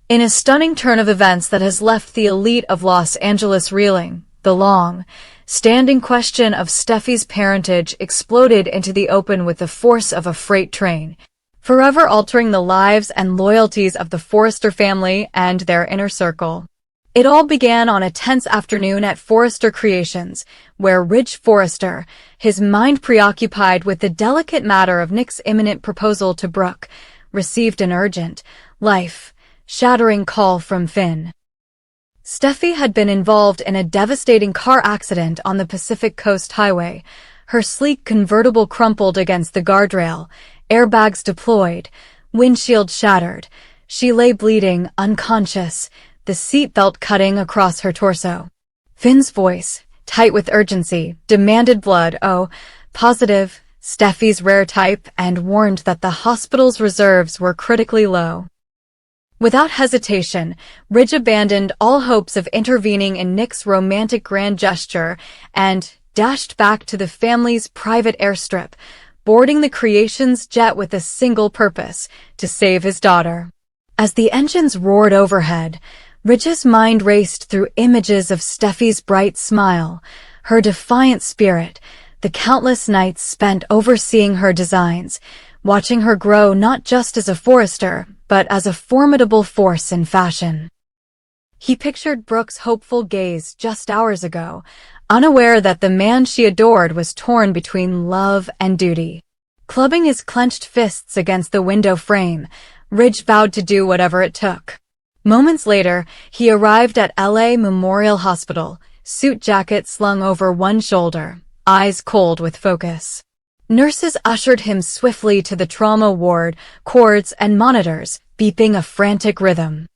In a stunning turn of events that has left the elite of Los Angeles reeling, the long-standing question of Steffi's parentage exploded into the open with the force of a freight train, forever altering the lives and loyalties of the Forrester family and their inner circle. It all began on a tense afternoon at Forrester Creations, where Ridge Forrester, his mind preoccupied with the delicate matter of Nick's imminent proposal to Brooke, received an urgent, life-shattering call from Finn. Steffi had been involved in a devastating car accident on the Pacific Coast Highway. Her sleek convertible crumpled against the guardrail, airbags deployed, windshield shattered. She lay bleeding, unconscious, the seatbelt cutting across her torso. Finn's voice, tight with urgency, demanded blood, positive, Steffi's rare type, and warned that the hospital's reserves were critically low. Without hesitation, Ridge abandoned all hopes of intervening in Nick's romantic grand gesture and dashed back to the family's private airstrip, boarding the Creations jet with a single purpose, to save his daughter. As the engines roared overhead, Ridge's mind raced through images of Steffi's bright smile, her defiant spirit, the countless nights spent overseeing her designs, watching her grow not just as a Forrester, but as a formidable force in fashion. He pictured Brooke's hopeful gaze just hours ago, unaware that the man she adored was torn between love and duty. Clubbing his clenched fists against the window frame, Ridge vowed to do whatever it took. Moments later, he arrived at LA Memorial Hospital, suit jacket slung over one shoulder, eyes cold with focus. Nurses ushered him swiftly to the trauma ward, cords and monitors, beeping a frantic rhythm.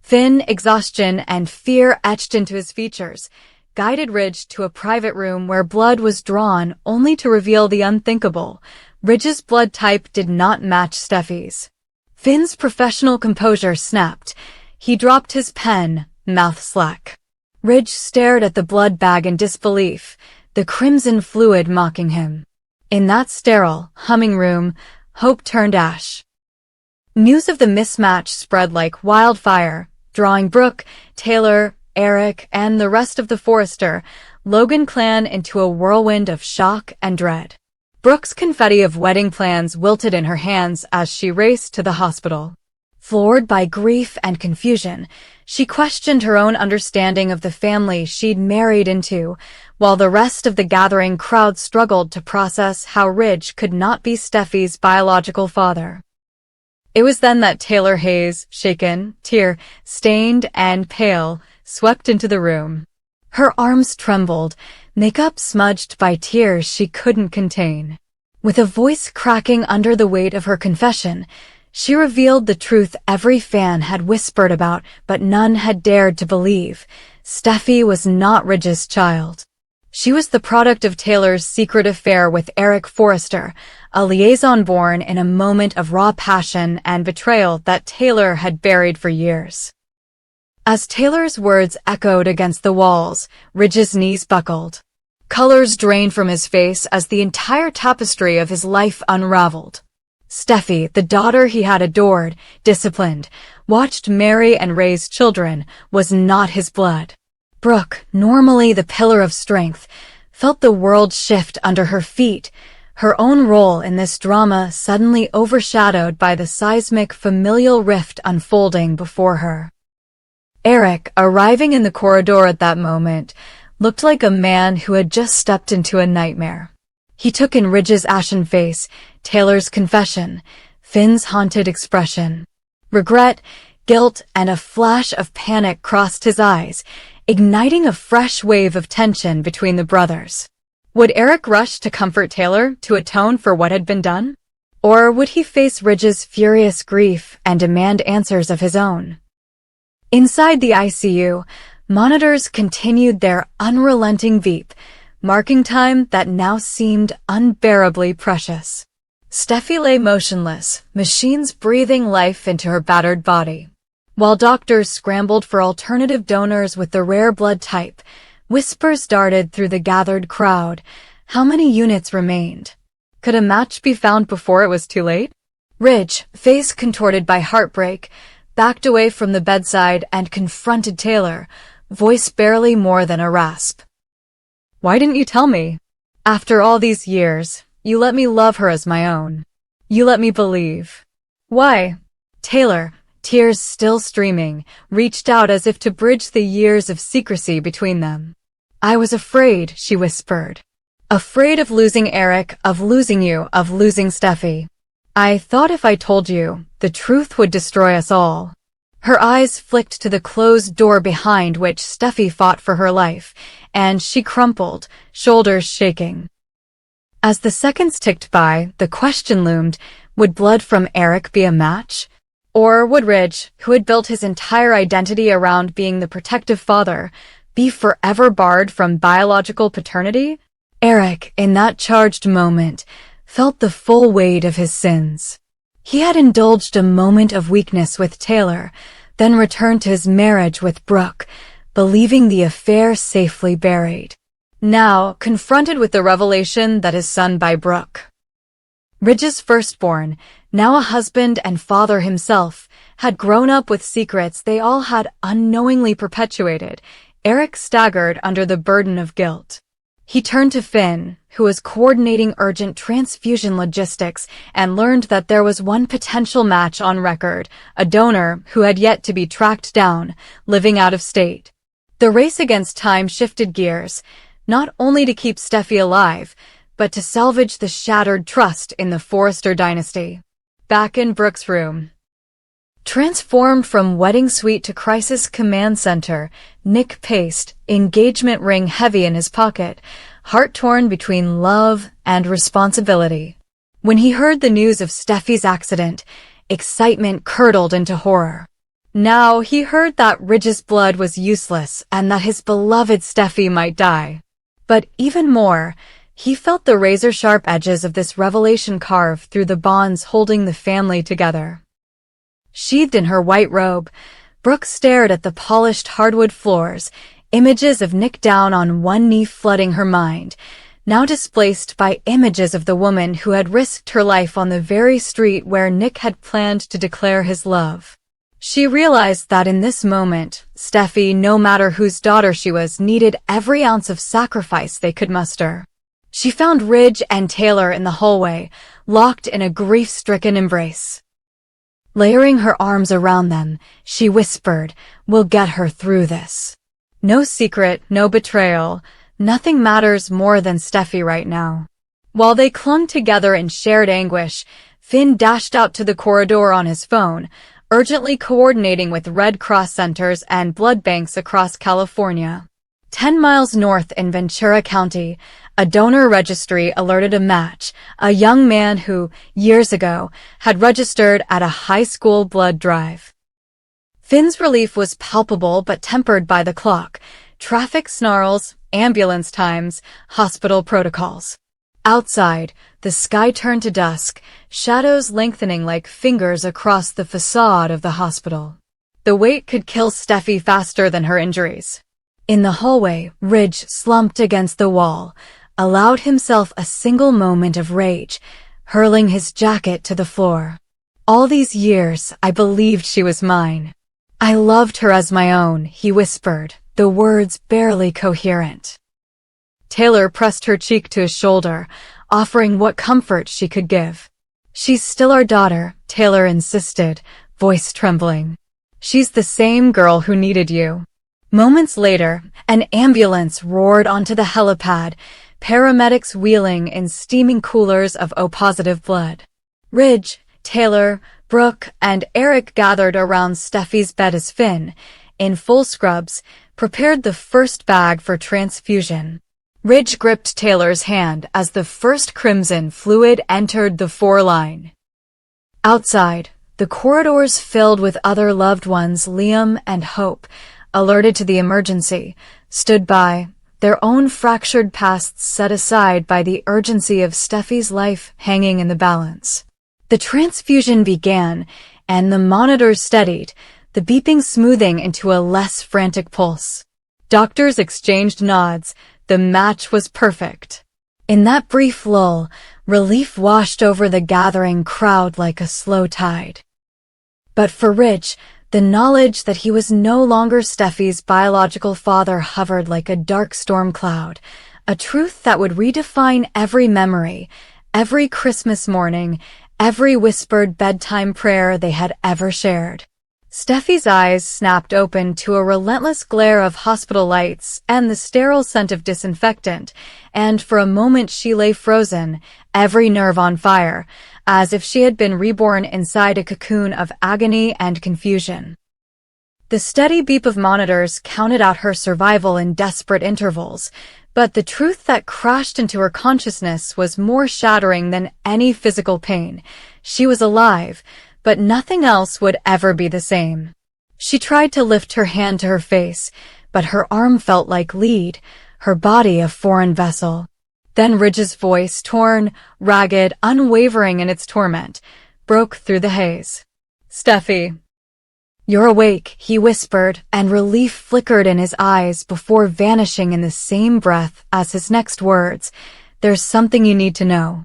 Finn, exhaustion, and fear etched into his features, guided Ridge to a private room where blood was drawn only to reveal the unthinkable. Ridge's blood type did not match Steffi's. Finn's professional composure snapped. He dropped his pen, mouth slack. Ridge stared at the blood bag in disbelief, the crimson fluid mocking him. In that sterile, humming room, hope turned ash. News of the mismatch spread like wildfire, drawing Brooke, Taylor, Eric, and the rest of the Forrester, Logan clan into a whirlwind of shock and dread. Brooke's confetti of wedding plans wilted in her hands as she raced to the hospital. Floored by grief and confusion, she questioned her own understanding of the family she'd married into, while the rest of the gathering crowd struggled to process how Ridge could not be Steffi's biological father. It was then that Taylor Hayes, shaken, tear-stained, and pale, swept into the room. Her arms trembled, makeup smudged by tears she couldn't contain. With a voice cracking under the weight of her confession, she revealed the truth every fan had whispered about, but none had dared to believe. Steffi was not Ridge's child. She was the product of Taylor's secret affair with Eric Forrester, a liaison born in a moment of raw passion and betrayal that Taylor had buried for years. As Taylor's words echoed against the walls, Ridge's knees buckled. Colors drained from his face as the entire tapestry of his life unraveled. Steffi, the daughter he had adored, disciplined, watched marry and raise children, was not his blood. Brooke, normally the pillar of strength, felt the world shift under her feet, her own role in this drama suddenly overshadowed by the seismic familial rift unfolding before her. Eric, arriving in the corridor at that moment, looked like a man who had just stepped into a nightmare. He took in Ridge's ashen face, Taylor's confession, Finn's haunted expression. Regret, guilt, and a flash of panic crossed his eyes, igniting a fresh wave of tension between the brothers. Would Eric rush to comfort Taylor, to atone for what had been done? Or would he face Ridge's furious grief and demand answers of his own? Inside the ICU, monitors continued their unrelenting beep, marking time that now seemed unbearably precious. Steffi lay motionless, machines breathing life into her battered body. While doctors scrambled for alternative donors with the rare blood type, whispers darted through the gathered crowd. How many units remained? Could a match be found before it was too late? Ridge, face contorted by heartbreak, backed away from the bedside and confronted Taylor, voice barely more than a rasp. "Why didn't you tell me? After all these years, you let me love her as my own. You let me believe." "Why?" Taylor, tears still streaming, reached out as if to bridge the years of secrecy between them. "I was afraid," she whispered. "Afraid of losing Eric, of losing you, of losing Steffi. I thought if I told you, the truth would destroy us all." Her eyes flicked to the closed door behind which Steffi fought for her life, and she crumpled, shoulders shaking. As the seconds ticked by, the question loomed, would blood from Eric be a match? Or would Ridge, who had built his entire identity around being the protective father, be forever barred from biological paternity? Eric, in that charged moment, felt the full weight of his sins. He had indulged a moment of weakness with Taylor, then returned to his marriage with Brooke, believing the affair safely buried. Now, confronted with the revelation that his son by Brooke, Ridge's firstborn, now a husband and father himself, had grown up with secrets they all had unknowingly perpetuated, Eric staggered under the burden of guilt. He turned to Finn, who was coordinating urgent transfusion logistics, and learned that there was one potential match on record, a donor who had yet to be tracked down, living out of state. The race against time shifted gears, not only to keep Steffi alive, but to salvage the shattered trust in the Forrester dynasty. Back in Brooke's room, transformed from wedding suite to crisis command center, Nick paced, engagement ring heavy in his pocket, heart torn between love and responsibility. When he heard the news of Steffi's accident, excitement curdled into horror. Now he heard that Ridge's blood was useless and that his beloved Steffi might die. But even more, he felt the razor-sharp edges of this revelation carve through the bonds holding the family together. Sheathed in her white robe, Brooke stared at the polished hardwood floors, images of Nick down on one knee flooding her mind, now displaced by images of the woman who had risked her life on the very street where Nick had planned to declare his love. She realized that in this moment, Steffi, no matter whose daughter she was, needed every ounce of sacrifice they could muster. She found Ridge and Taylor in the hallway, locked in a grief-stricken embrace. Layering her arms around them, she whispered, "We'll get her through this. No secret, no betrayal. Nothing matters more than Steffi right now." While they clung together in shared anguish, Finn dashed out to the corridor on his phone, urgently coordinating with Red Cross centers and blood banks across California. 10 miles north in Ventura County, a donor registry alerted a match, a young man who, years ago, had registered at a high school blood drive. Finn's relief was palpable but tempered by the clock, traffic snarls, ambulance times, hospital protocols. Outside, the sky turned to dusk, shadows lengthening like fingers across the facade of the hospital. The wait could kill Steffi faster than her injuries. In the hallway, Ridge slumped against the wall, allowed himself a single moment of rage, hurling his jacket to the floor. "All these years, I believed she was mine. I loved her as my own," he whispered, the words barely coherent. Taylor pressed her cheek to his shoulder, offering what comfort she could give. "She's still our daughter," Taylor insisted, voice trembling. "She's the same girl who needed you." Moments later, an ambulance roared onto the helipad, paramedics wheeling in steaming coolers of O-positive blood. Ridge, Taylor, Brooke, and Eric gathered around Steffi's bed as Finn, in full scrubs, prepared the first bag for transfusion. Ridge gripped Taylor's hand as the first crimson fluid entered the foreline. Outside, the corridors filled with other loved ones, Liam and Hope, alerted to the emergency, stood by, their own fractured pasts set aside by the urgency of Steffi's life hanging in the balance. The transfusion began, and the monitors steadied, the beeping smoothing into a less frantic pulse. Doctors exchanged nods. The match was perfect. In that brief lull, relief washed over the gathering crowd like a slow tide. But for Ridge, The knowledge that he was no longer Steffi's biological father hovered like a dark storm cloud, a truth that would redefine every memory, every Christmas morning, every whispered bedtime prayer they had ever shared. Steffi's eyes snapped open to a relentless glare of hospital lights and the sterile scent of disinfectant, and for a moment she lay frozen, every nerve on fire, as if she had been reborn inside a cocoon of agony and confusion. The steady beep of monitors counted out her survival in desperate intervals, but the truth that crashed into her consciousness was more shattering than any physical pain. She was alive, but nothing else would ever be the same. She tried to lift her hand to her face, but her arm felt like lead, her body a foreign vessel. Then Ridge's voice, torn, ragged, unwavering in its torment, broke through the haze. "Steffi, you're awake," he whispered, and relief flickered in his eyes before vanishing in the same breath as his next words. "There's something you need to know."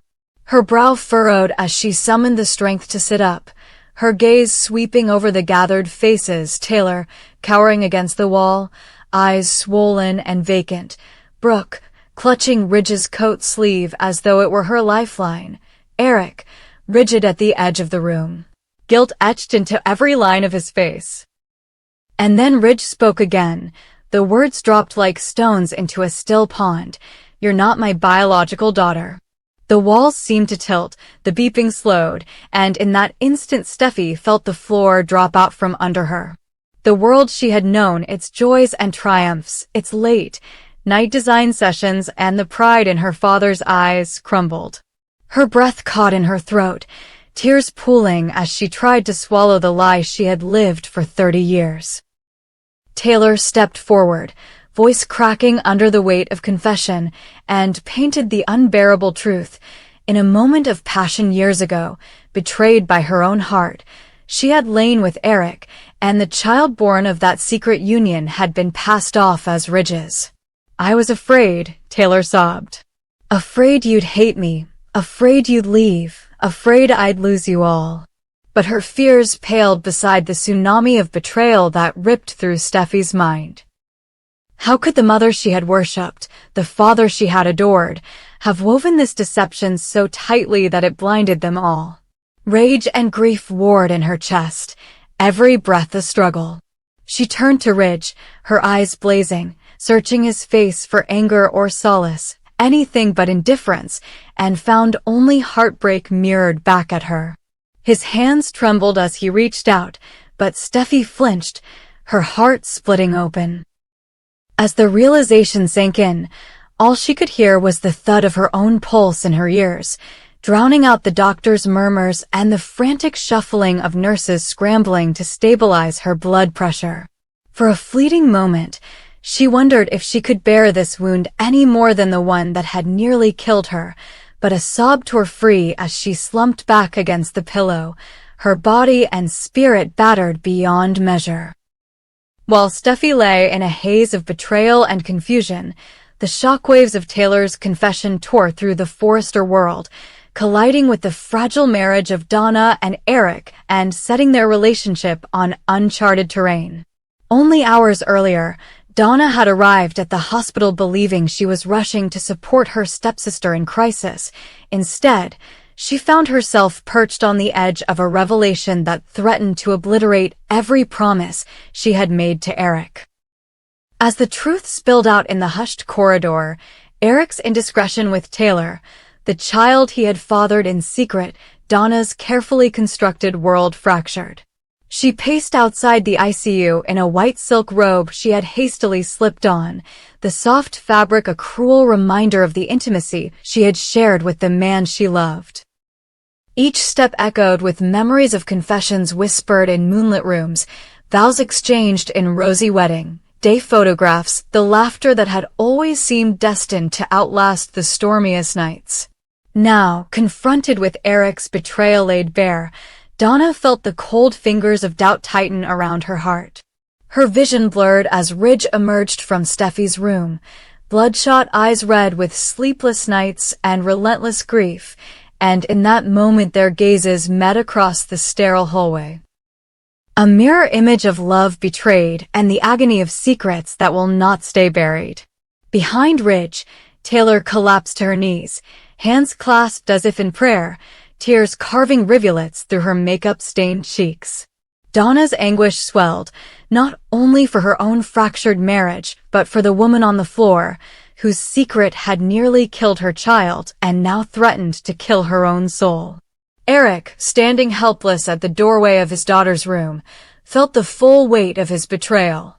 Her brow furrowed as she summoned the strength to sit up, her gaze sweeping over the gathered faces. Taylor, cowering against the wall, eyes swollen and vacant. Brooke, clutching Ridge's coat sleeve as though it were her lifeline. Eric, rigid at the edge of the room, guilt etched into every line of his face. And then Ridge spoke again. The words dropped like stones into a still pond. "You're not my biological daughter." The walls seemed to tilt, the beeping slowed, and in that instant Steffi felt the floor drop out from under her. The world she had known, its joys and triumphs, its late night design sessions, and the pride in her father's eyes crumbled. Her breath caught in her throat, tears pooling as she tried to swallow the lie she had lived for 30 years. Taylor stepped forward, voice cracking under the weight of confession, and painted the unbearable truth. In a moment of passion years ago, betrayed by her own heart, she had lain with Eric, and the child born of that secret union had been passed off as Ridge's. "I was afraid," Taylor sobbed. "Afraid you'd hate me, afraid you'd leave, afraid I'd lose you all." But her fears paled beside the tsunami of betrayal that ripped through Steffi's mind. How could the mother she had worshipped, the father she had adored, have woven this deception so tightly that it blinded them all? Rage and grief warred in her chest, every breath a struggle. She turned to Ridge, her eyes blazing, searching his face for anger or solace, anything but indifference, and found only heartbreak mirrored back at her. His hands trembled as he reached out, but Steffi flinched, her heart splitting open. As the realization sank in, all she could hear was the thud of her own pulse in her ears, drowning out the doctor's murmurs and the frantic shuffling of nurses scrambling to stabilize her blood pressure. For a fleeting moment, she wondered if she could bear this wound any more than the one that had nearly killed her, but a sob tore free as she slumped back against the pillow, her body and spirit battered beyond measure. While Steffi lay in a haze of betrayal and confusion, the shockwaves of Taylor's confession tore through the Forrester world, colliding with the fragile marriage of Donna and Eric and setting their relationship on uncharted terrain. Only hours earlier, Donna had arrived at the hospital believing she was rushing to support her stepsister in crisis. Instead, she found herself perched on the edge of a revelation that threatened to obliterate every promise she had made to Eric. As the truth spilled out in the hushed corridor, Eric's indiscretion with Taylor, the child he had fathered in secret, Donna's carefully constructed world fractured. She paced outside the ICU in a white silk robe she had hastily slipped on, the soft fabric a cruel reminder of the intimacy she had shared with the man she loved. Each step echoed with memories of confessions whispered in moonlit rooms, vows exchanged in rosy wedding day photographs, the laughter that had always seemed destined to outlast the stormiest nights. Now, confronted with Eric's betrayal laid bare, Donna felt the cold fingers of doubt tighten around her heart. Her vision blurred as Ridge emerged from Steffi's room, bloodshot eyes red with sleepless nights and relentless grief, and in that moment their gazes met across the sterile hallway. A mirror image of love betrayed and the agony of secrets that will not stay buried. Behind Ridge, Taylor collapsed to her knees, hands clasped as if in prayer, tears carving rivulets through her makeup-stained cheeks. Donna's anguish swelled, not only for her own fractured marriage, but for the woman on the floor, whose secret had nearly killed her child and now threatened to kill her own soul. Eric, standing helpless at the doorway of his daughter's room, felt the full weight of his betrayal.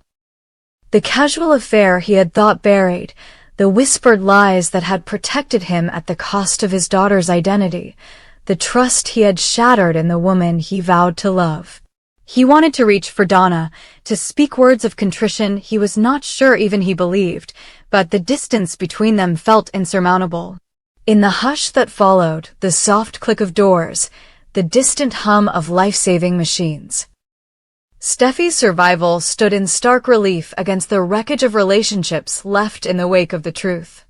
The casual affair he had thought buried, the whispered lies that had protected him at the cost of his daughter's identity, the trust he had shattered in the woman he vowed to love. He wanted to reach for Donna, to speak words of contrition he was not sure even he believed, but the distance between them felt insurmountable. In the hush that followed, the soft click of doors, the distant hum of life-saving machines. Steffi's survival stood in stark relief against the wreckage of relationships left in the wake of the truth.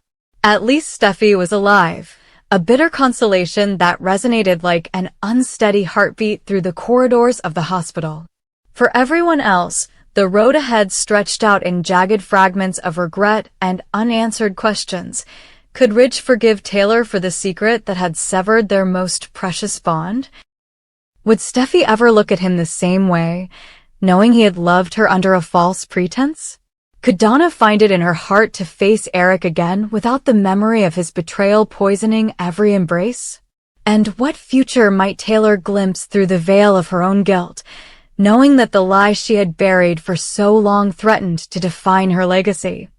At least Steffi was alive, a bitter consolation that resonated like an unsteady heartbeat through the corridors of the hospital. For everyone else, the road ahead stretched out in jagged fragments of regret and unanswered questions. Could Ridge forgive Taylor for the secret that had severed their most precious bond? Would Steffi ever look at him the same way, knowing he had loved her under a false pretense? Could Donna find it in her heart to face Eric again without the memory of his betrayal poisoning every embrace? And what future might Taylor glimpse through the veil of her own guilt, knowing that the lie she had buried for so long threatened to define her legacy?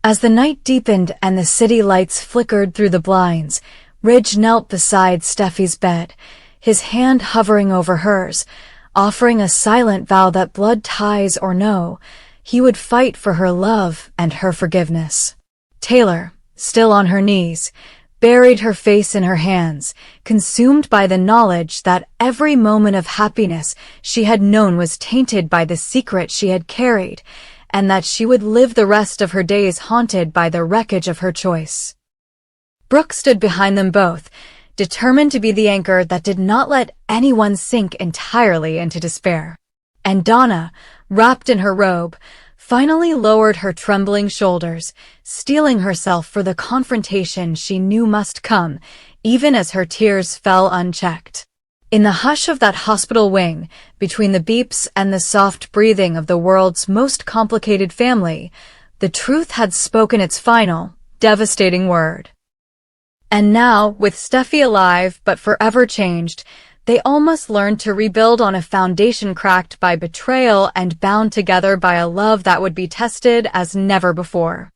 As the night deepened and the city lights flickered through the blinds, Ridge knelt beside Steffi's bed, his hand hovering over hers, offering a silent vow that blood ties or no, he would fight for her love and her forgiveness. Taylor, still on her knees, buried her face in her hands, consumed by the knowledge that every moment of happiness she had known was tainted by the secret she had carried, and that she would live the rest of her days haunted by the wreckage of her choice. Brooke stood behind them both, determined to be the anchor that did not let anyone sink entirely into despair. And Donna, wrapped in her robe, finally lowered her trembling shoulders, steeling herself for the confrontation she knew must come, even as her tears fell unchecked. In the hush of that hospital wing, between the beeps and the soft breathing of the world's most complicated family, the truth had spoken its final, devastating word. And now, with Steffi alive but forever changed, they almost learned to rebuild on a foundation cracked by betrayal and bound together by a love that would be tested as never before.